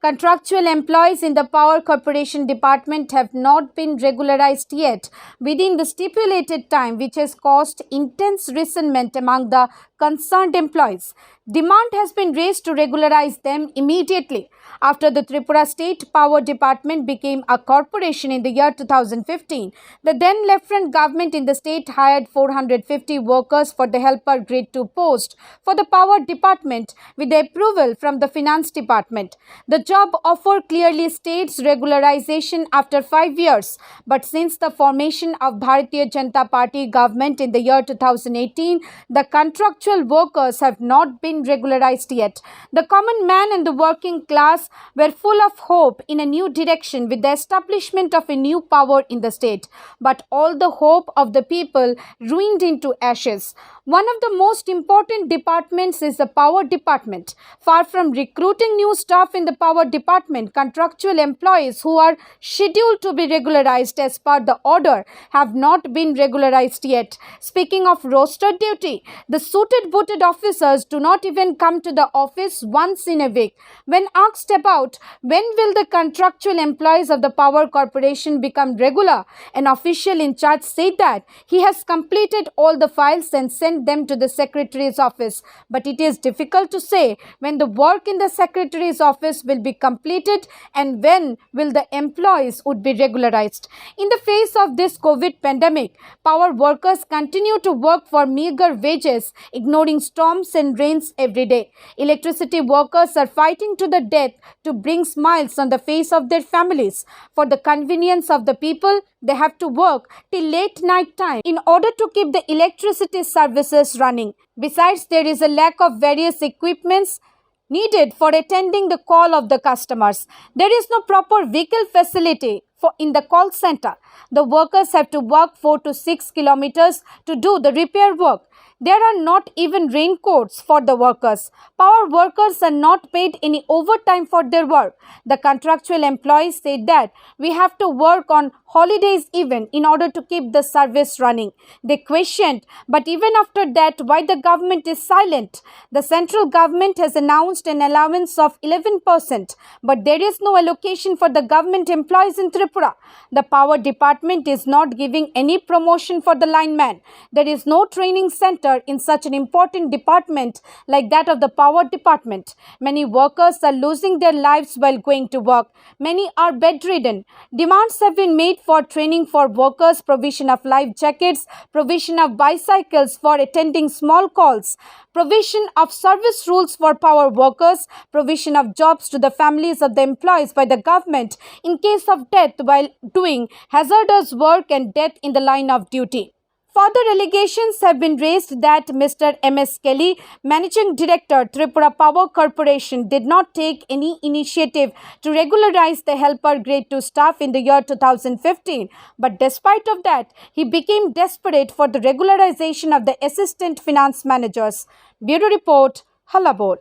Contractual employees in the Power Corporation Department have not been regularized yet within the stipulated time, which has caused intense resentment among the concerned employees. Demand has been raised to regularize them immediately. After the Tripura State Power Department became a corporation in the year 2015, the then Lieutenant government in the state hired 450 workers for the helper grade 2 post for the Power Department with the approval from the Finance Department. The job offer clearly states regularization after 5 years, but since the formation of Bharatiya Janata Party government in the year 2018, the contractual workers have not been regularized yet. The common man and the working class were full of hope in a new direction with the establishment of a new power in the state, but all the hope of the people ruined into ashes. One of the most important departments is the Power Department. Far from recruiting new staff in the Power Department, contractual employees who are scheduled to be regularized as per the order have not been regularized yet. Speaking of roster duty, the suited booted officers do not even come to the office once in a week. When asked about when will the contractual employees of the Power Corporation become regular, an official in charge said that he has completed all the files and sent them to the Secretary's office. But it is difficult to say when the work in the Secretary's office will be completed and when will the employees would be regularized. In the face of this COVID pandemic, power workers continue to work for meager wages, ignoring storms and rains every day. Electricity workers are fighting to the death to bring smiles on the face of their families. For the convenience of the people, they have to work till late night time in order to keep the electricity services running. Besides, there is a lack of various equipments needed for attending the call of the customers. There is no proper vehicle facility in the call center. The workers have to walk 4 to 6 kilometers to do the repair work. There are not even raincoats for the workers. Power workers are not paid any overtime for their work. The contractual employees said that we have to work on holidays even in order to keep the service running. They questioned, but even after that, why the government is silent? The central government has announced an allowance of 11%, but there is no allocation for the government employees in Tripura. The Power Department is not giving any promotion for the lineman. There is no training center in such an important department like that of the Power Department. Many workers are losing their lives while going to work. Many are bedridden. Demands have been made for training for workers, provision of life jackets, provision of bicycles for attending small calls, provision of service rules for power workers, provision of jobs to the families of the employees by the government in case of death while doing hazardous work and death in the line of duty. Further allegations have been raised that Mr. M.S. Kelly, Managing Director, Tripura Power Corporation, did not take any initiative to regularize the helper grade 2 staff in the year 2015. But despite of that, he became desperate for the regularization of the assistant finance managers. Bureau Report, Hallabol.